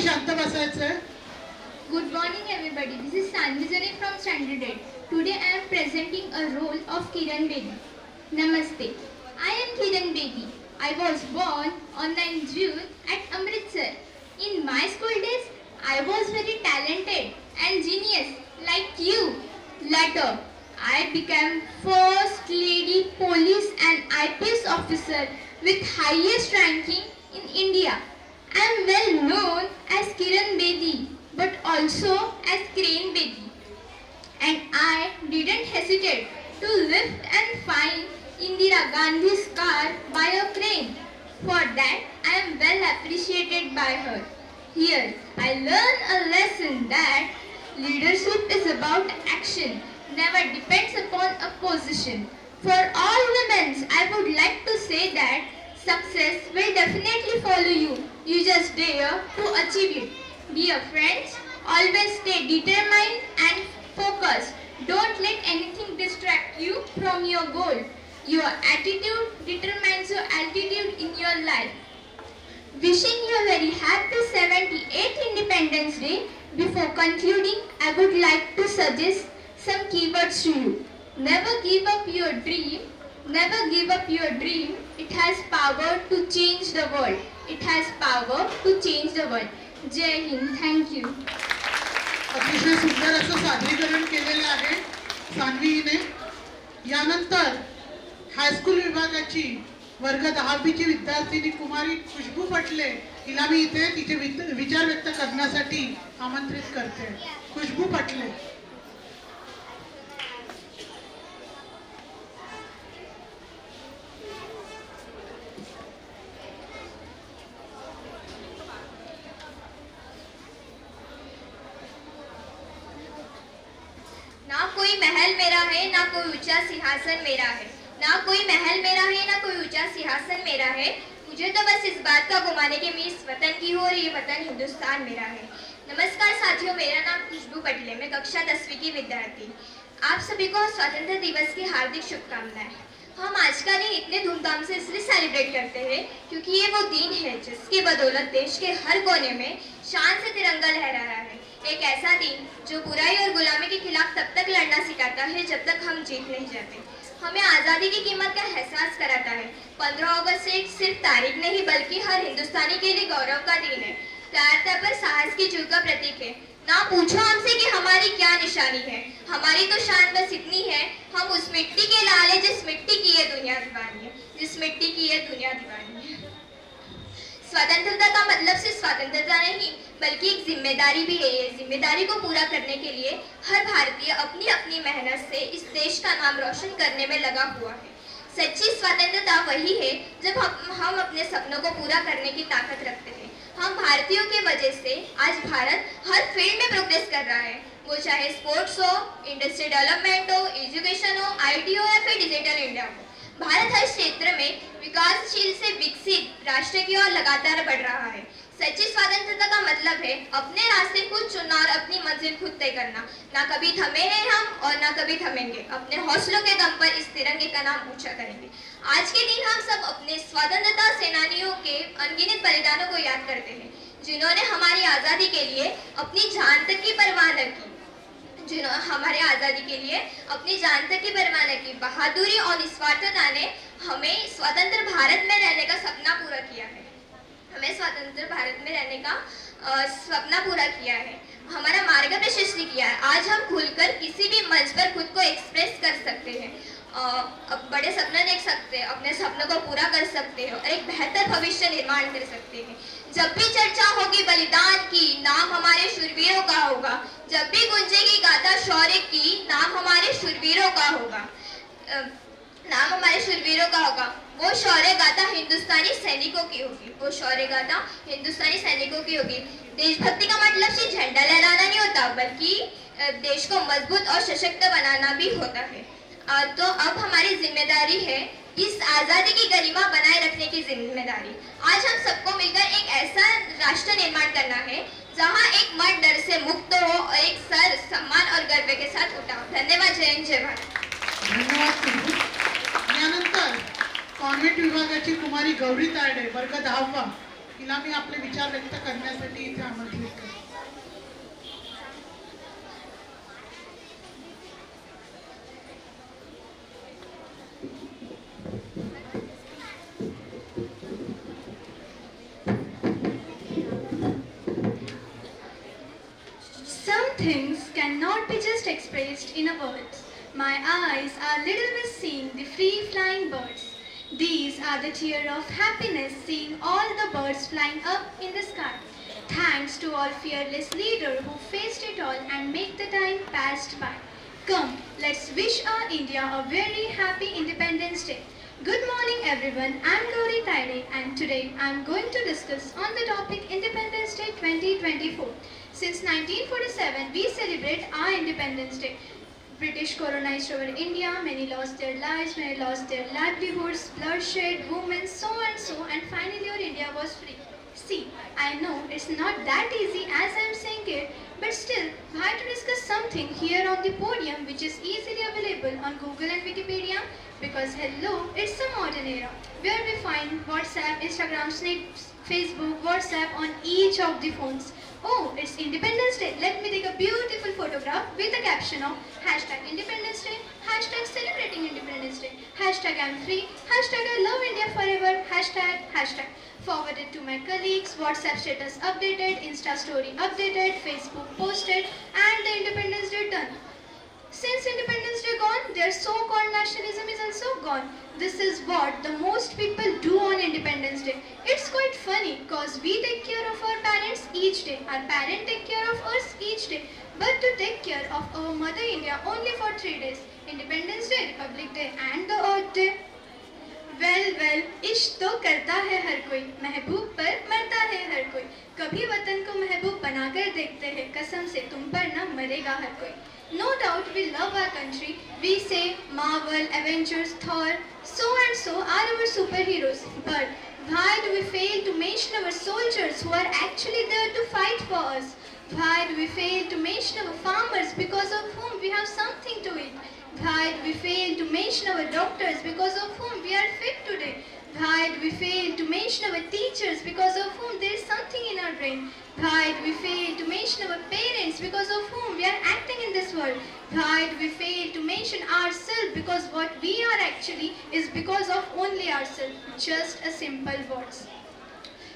शांत बसायचंय. Good morning everybody. This is Sanvijani from Standard 8. Today I am presenting a role of Kiran Bedi. Namaste. I am Kiran Bedi. I was born on 9 June at Amritsar. In my school days, I was very talented and genius like you. Later, I became first lady police and IPS officer with highest ranking in India. I am well known as Kiran Bedi, but also as Crane Bedi. And I didn't hesitate to lift and find Indira Gandhi's car by a crane. For that, I am well appreciated by her. Here, I learn a lesson that leadership is about action, never depends upon a position. For all women, I would like to say that success will definitely follow you. You just dare to achieve it. Dear friends, always stay determined and focused. Don't let anything distract you from your goal. Your attitude determines your altitude in your life. Wishing you a very happy 78th Independence Day. Before concluding, I would like to suggest some keywords to you. Never give up your dream. Never give up your dream. It has power to change the world. It has power to change the world. Jai Hind. Thank you. अतिशय सुंदर असं सादरीकरण केलेलं आहे सान्वीने. यानंतर high school विभागाची वर्ग 10वीची विद्यार्थिनी कुमारी खुशबू पटले हिला मी इथे तिचे विचार व्यक्त करण्यासाठी आमंत्रित करते. खुशबू पटले. ना कोई महल मेरा है ना कोई ऊंचा सिंहासन मेरा है. ना कोई महल मेरा है ना कोई ऊंचा सिंहासन मेरा है. मुझे तो बस इस बात का गुमाने के मैं इस वतन की हूँ और ये वतन हिंदुस्तान मेरा है. नमस्कार साथियों, मेरा नाम खुशबू पटले, मैं कक्षा 10वीं की विद्यार्थी. आप सभी को स्वतंत्रता दिवस की हार्दिक शुभकामनाएं. हम आज का दिन इतने धूमधाम से इसलिए सेलिब्रेट करते हैं क्योंकि ये वो दिन है जिसकी बदौलत देश के हर कोने में शान से तिरंगा लहरा रहा है. एक ऐसा दिन जो बुराई और गुलामी के खिलाफ तब तक लड़ना सिखाता है जब तक हम जीत नहीं जाते. हमें आज़ादी की कीमत का एहसास कराता है. 15 अगस्त एक सिर्फ तारीख नहीं बल्कि हर हिंदुस्तानी के लिए गौरव का दिन है. कायरता पर साहस की जीत का प्रतीक है. ना पूछो हमसे कि हमारी क्या निशानी है. हमारी तो शान बस इतनी है, हम उस मिट्टी के लाल है जिस मिट्टी की ये दुनिया दीवानी है. जिस मिट्टी की ये दुनिया दीवानी है. स्वतंत्रता का मतलब सिर्फ स्वतंत्रता नहीं बल्कि एक जिम्मेदारी भी है. ये जिम्मेदारी को पूरा करने के लिए हर भारतीय अपनी अपनी मेहनत से इस देश का नाम रोशन करने में लगा हुआ है. सच्ची स्वतंत्रता वही है जब हम अपने सपनों को पूरा करने की ताकत रखते हैं. हम भारतीयों के वजह से आज भारत हर फील्ड में प्रोग्रेस कर रहा है. वो चाहे स्पोर्ट्स हो, इंडस्ट्री डेवलपमेंट हो, एजुकेशन हो, IT हो या फिर डिजिटल इंडिया हो. भारत हर क्षेत्र में विकासशील से विकसित राष्ट्र की ओर लगातार बढ़ रहा है. सच्ची स्वतंत्रता का मतलब है अपने रास्ते खुद चुनना और अपनी मंजिल खुद तय करना. ना कभी थमे हैं हम और ना कभी थमेंगे. अपने हौसलों के दम पर इस तिरंगे का नाम ऊंचा करेंगे. आज के दिन हम सब अपने स्वतंत्रता सेनानियों के अनगिनत बलिदानों को याद करते हैं जिन्होंने हमारी आज़ादी के लिए अपनी जान तक की परवाह न की. जिन्होंने हमारे आज़ादी के लिए अपनी जान तक की परवाह न की. बहादुरी और निस्वार्थता ने हमें स्वतंत्र भारत में रहने का सपना पूरा किया है. हमें स्वतंत्र भारत में रहने का सपना पूरा किया है. हमारा मार्ग प्रशस्त किया है. आज हम खुलकर किसी भी मंच पर खुद को एक्सप्रेस कर सकते हैं. अब बड़े सपने देख सकते हैं, अपने सपनों को पूरा कर सकते हैं और एक बेहतर भविष्य निर्माण कर सकते हैं. जब भी चर्चा होगी बलिदान की, नाम हमारे शूरवीरों का होगा. जब भी गूंजेगी गाथा शौर्य की, नाम हमारे शूरवीरों का होगा. नाम हमारे शूरवीरों का होगा. वो शौर्य गाथा हिंदुस्तानी सैनिकों की होगी. वो शौर्य गाथा हिंदुस्तानी सैनिकों की होगी. देशभक्ति का मतलब सिर्फ झंडा लहराना नहीं होता बल्कि देश को मजबूत और सशक्त बनाना भी होता है. तो अब हमारी जिम्मेदारी है इस आज़ादी की गरिमा बनाए रखने की जिम्मेदारी. आज हम सबको मिलकर एक ऐसा राष्ट्र निर्माण करना है जहां एक मन डर से मुक्त हो और एक सर सम्मान और गर्व के साथ उठा हो. धन्यवाद. जय हिंद, जय भारत. धन्यवाद. यानंतर कॉन्व्हेंट विभागाची कुमारी गौरी तायडे वर्ग 10वा हिला मी आपले विचार व्यक्त करण्यासाठी इथे आमंत्रित things cannot be just expressed in a words. My eyes are little with seeing the free flying birds. These are the tear of happiness seeing all the birds flying up in the sky. Thanks to all fearless leader who faced it all and make the time passed by. Come, let's wish our India a very happy Independence Day. Good morning everyone, I'm Gauri Taide and today I'm going to discuss on the topic Independence Day 2024. Since 1947, we celebrate our Independence Day. British colonized our India, many lost their lives, many lost their livelihoods, bloodshed, women, so and finally our India was free. See, I know it's not that easy as I'm saying it, but still, why to discuss something here on the podium which is easily available on Google and Wikipedia? Because hello, it's a modern era where we find WhatsApp, Instagram, Facebook, WhatsApp on each of the phones. Oh, it's Independence Day. Let me take a beautiful photograph with the caption of hashtag Independence Day, hashtag celebrating Independence Day, hashtag I'm free, hashtag I love India forever, hashtag. Forwarded to my colleagues, WhatsApp status updated, Insta story updated, Facebook posted, and the Independence Day done. Since Independence Day gone, their so-called nationalism is also gone. This is what the most people do on Independence Day. It's quite funny cause we take care of our parents each day. Our parents take care of us each day. But to take care of our Mother India only for 3 days. Independence Day, Republic Day and the Earth Day. well, इश्क तो करता है हर कोई, महबूब पर मरता है हर कोई, कभी वतन को महबूब बनाकर देखते हैं, कसम से तुम पर न मरेगा हर कोई. No doubt we love our country. We say Marvel, Avengers, Thor, so and so are our superheroes. But why do we fail to mention our soldiers who are actually there to fight for us? Why do we fail to mention our farmers because of whom we have something to eat? Why do we fail to mention our doctors because of whom we are fit today? Why do we fail to mention our teachers because of whom there is something in our brain? Why do we fail to mention our parents because of whom we are acting in this world? Why do we fail to mention ourselves because what we are actually is because of only ourselves? Just a simple words.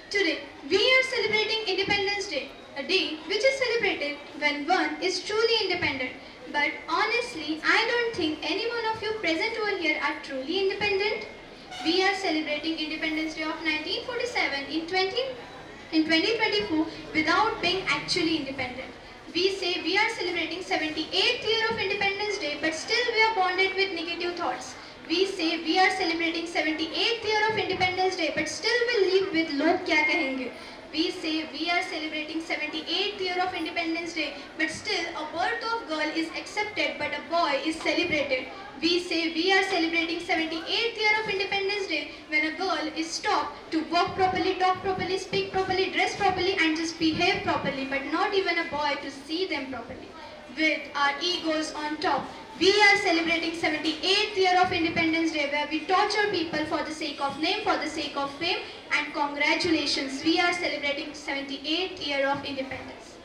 Today, we are celebrating Independence Day, a day which is celebrated when one is truly independent. But honestly, I don't think any one of you present over here are truly independent. We are celebrating Independence Day of 1947 in 2024 without being actually independent. We say we are celebrating 78th year of Independence Day, but still we are bonded with negative thoughts. We say we are celebrating 78th year of Independence Day, but still we live with log kya kahenge. We say we are celebrating 78th year of Independence Day, but still a birth of girl is accepted, but a boy is celebrated. We say we are celebrating 78th year of Independence Day when a girl is stopped to walk properly, talk properly, speak properly, dress properly and just behave properly, but not even a boy to see them properly. With our egos on top, we are celebrating 78th year of Independence Day where we torture people for the sake of name, for the sake of fame, and congratulations, we are celebrating 78th year of independence.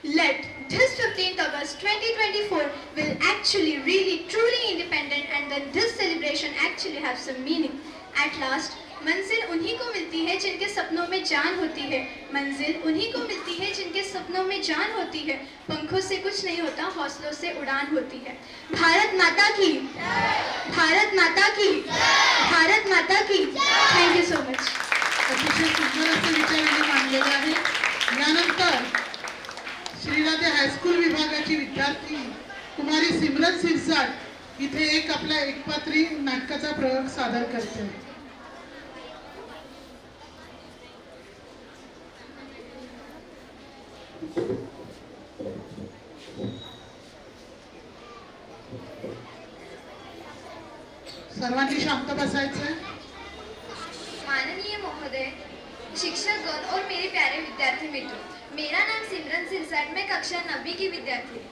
Let this 15th August 2024 will actually really truly independent and then this celebration actually have some meaning. At last, मंजिल उन्हीं को मिलती है जिनके सपनों में जान होती है. मंजिल उन्हीं को मिलती है जिनके सपनों में जान होती है. पंखों से कुछ नहीं होता, हौसलों से उड़ान होती है. भारत माता की, भारत माता की, भारत माता की. Thank you so much. अतिशय सुंदर असे विचार यांनी मांडलेले आहे. यानंतर श्रीराधे हायस्कूल विभागाची विद्यार्थी कुमारी सिमरन सिरसाट इथे एक आपला एकपात्री नाटकाचा प्रयोग सादर करते. सर्वांनी शांत बसायचंय. माननीय महोदय, शिक्षकगण और मेरे प्यारे विद्यार्थी मित्रों, मेरा नाम सिमरन सिरसाट, मैं कक्षा 9वीं की विद्यार्थी हूँ.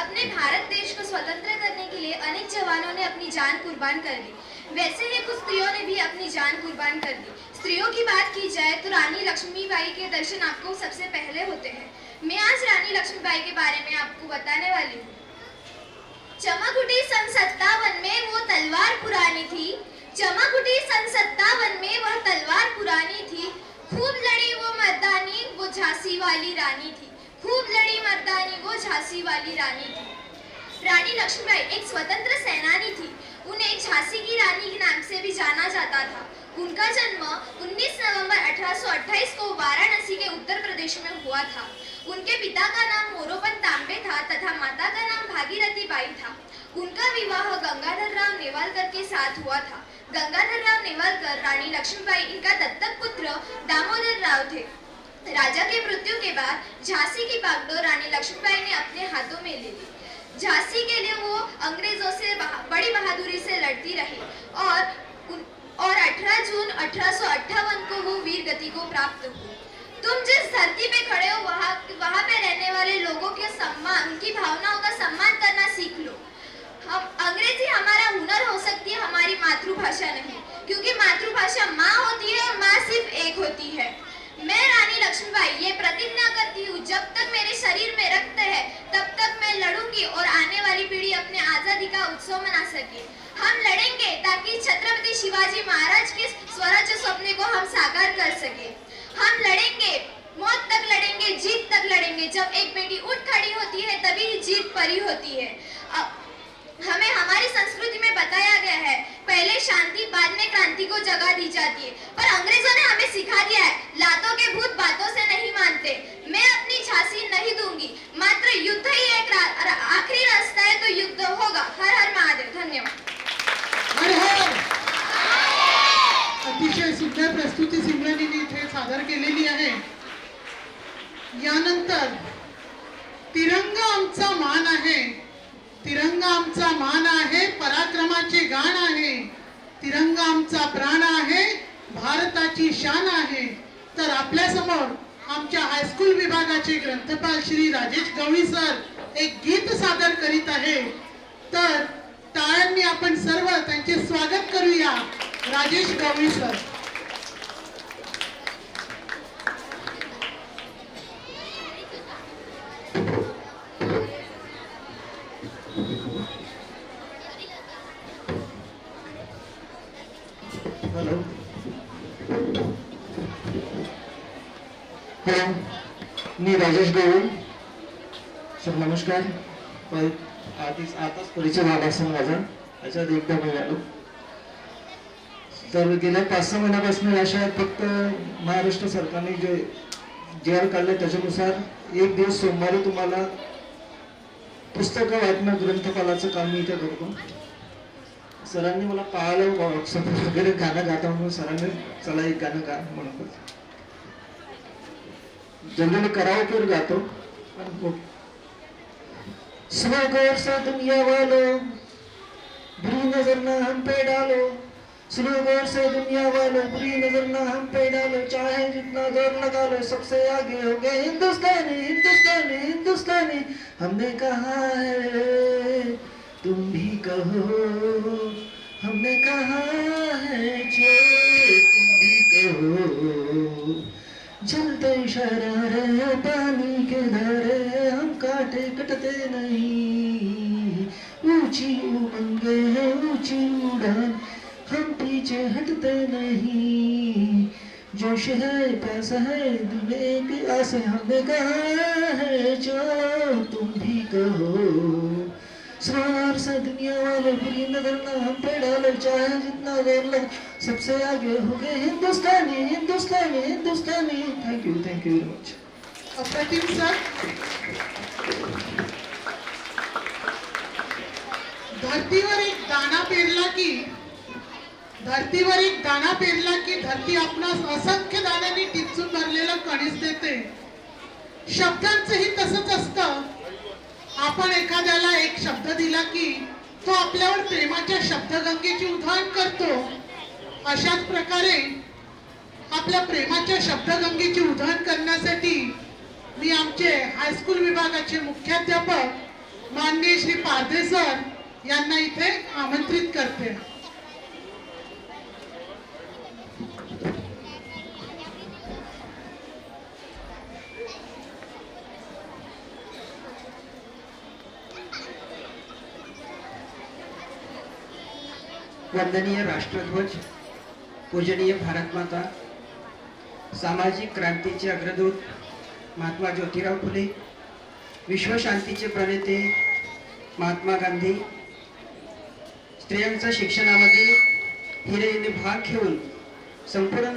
अपने भारत देश को स्वतंत्र करने के लिए अनेक जवानों ने अपनी जान कुर्बान कर दी. वैसे ही कुछ स्त्रियों ने भी अपनी जान कुर्बान कर दी. स्त्रियों की बात की जाए तो रानी लक्ष्मीबाई के दर्शन आपको सबसे पहले होते हैं. मैं आज रानी लक्ष्मीबाई के बारे में आपको बताने वाली हूँ. चमक उठी सन 57 में वो तलवार पुरानी थी. चमक उठी सन 57 में वह तलवार पुरानी थी. खूब लड़ी वो मर्दानी, वो झांसी वाली रानी थी. खूब लड़ी मर्दानी वो झांसी वाली रानी थी। रानी लक्ष्मीबाई एक स्वतंत्र सेनानी थी। उन्हें झांसी की रानी के नाम से भी जाना जाता था। उनका जन्म 19 नवंबर 1828 को वाराणसी के उत्तर प्रदेश में हुआ था। उनके पिता का नाम मोरोपंत तांबे था तथा माता का नाम भागीरथी बाई था। उनका विवाह गंगाधर राव नेवालकर के साथ हुआ था। गंगाधर राव नेवालकर, रानी लक्ष्मीबाई इनका दत्तक पुत्र दामोदर राव थे। राजा के मृत्यु के बाद झांसी की बागडोर रानी लक्ष्मीबाई ने अपने हाथों में ले ली। झांसी के लिए वो अंग्रेजों से बड़ी बहादुरी से लड़ती रही और 18 जून 1858 को वो वीर गति को प्राप्त हुई। तुम जिस धरती पे खड़े हो वहाँ पे रहने वाले लोगों के सम्मान, उनकी भावनाओं का सम्मान करना सीख लो। हम अंग्रेजी हमारा हुनर हो सकती है, हमारी मातृभाषा नहीं, क्योंकि मातृभाषा माँ होती है और माँ सिर्फ एक होती है। मैं रानी लक्ष्मीबाई ये प्रतिज्ञा करती हूँ, जब तक मेरे शरीर में रक्त है तब तक मैं लड़ूंगी और आने वाली पीढ़ी अपने आजादी का उत्सव मना सके। हम लड़ेंगे ताकि छत्रपति शिवाजी महाराज के स्वराज्य सपने को हम साकार कर सके। हम लड़ेंगे, मौत तक लड़ेंगे, जीत तक लड़ेंगे। जब एक बेटी उठ खड़ी होती है तभी जीत परी होती है। हमें हमारी संस्कृति में बताया गया है, पहले शांति बाद में क्रांति को जगह दी जाती है, पर अंग्रेजों ने हमें सिखा दिया है, लातों के भूत बातों से नहीं मानते। मैं अपनी झांसी नहीं दूंगी, मात्र युद्ध ही एक आखिरी रास्ता है, तो युद्ध होगा। हर हर महादेव। धन्यवाद। हर हर। अतिशय सुंदर प्रस्तुती सिमरनीने इथे सादर केलेली आहे। यानंतर तिरंगा आमचा मान आहे, तिरंगा आमचा मान आहे, पराक्रमाचे गाण आहे, तिरंगा आमचा प्राण आहे, भारताची शान आहे। तर आपल्या समोर आमच्या हायस्कूल विभागाचे ग्रंथपाल श्री राजेश गवळी सर एक गीत सादर करीत आहे। तर टाळ्यांनी आपण सर्व त्यांचे स्वागत करूया। राजेश गवळी सर। हॅलो हॅलो, मी राजेश गवळी सर, नमस्कार। आताच परिचय झाला असेल माझा, याच्यात एकदा मी आलो। तर गेल्या 5-6 महिन्यापासून या शाळेत फक्त महाराष्ट्र सरकारने जे आर काढले त्याच्यानुसार एक दिवस सोमवारी तुम्हाला पुस्तकं वाटणं, ग्रंथपालाचं काम मी इथे करतो। सरांनी मला पाहिलं व्हॉट्सअप वगैरे गाणं गाता म्हणून सरांनी चला एक गाणं गा म्हणून जनरली कराओके गातो। स्लो गौर से दुनिया वालों, बुरी नजर ना हम पे डालो, स्लो गौर से दुनिया वालों, बुरी नजर ना हम पे डालो, चाहे जितना जोर लगा लो, सबसे आगे हो गए हिंदुस्तानी, हिंदुस्तानी, हिंदुस्तानी। हमने कहा है तुम भी कहो, हमने कहा है जो तुम भी कहो, जलते शरारे पानी के धारे, हम काटे कटते नहीं, ऊंची उमंगे है ऊंची उड़ान, हम पीछे हटते नहीं, जोश है प्यास है दुनिया की आस, हमने कहा है जो तुम भी कहो। सवार से दुनिया वाले, बुरी नजर ना हम पे डालो, चाहे जितना जोर लगे, सबसे आगे हो गए Hindustani, Hindustani, Hindustani. Thank you very much. अप्रतिम सर। धरतीवर एक दाना पेरला की धरती आपणास असंख्य दाण्यांनी टिचून भरलेलं कणीस देते। शब्दांचंही तसंच असतं। आपण एखाद्याला एक शब्द दिला की तो आपल्यावर प्रेमाच्या शब्दगंगेची उधळण करतो। अशाच प्रकारे आपल्या प्रेमाच्या शब्दगंगेची उधळण करण्यासाठी मी आमचे हायस्कूल विभागाचे मुख्याध्यापक माननीय श्री पारधे सर यांना इथे आमंत्रित करते। वंदनीय राष्ट्रध्वज, पूजनीय भारत माता, सामाजिक क्रांतीचे अग्रदूत महात्मा ज्योतिराव फुले विश्वशांतीचे प्रणेते महात्मा गांधी स्त्रियांच्या शिक्षणामध्ये हिरिरीने भाग घेऊन संपूर्ण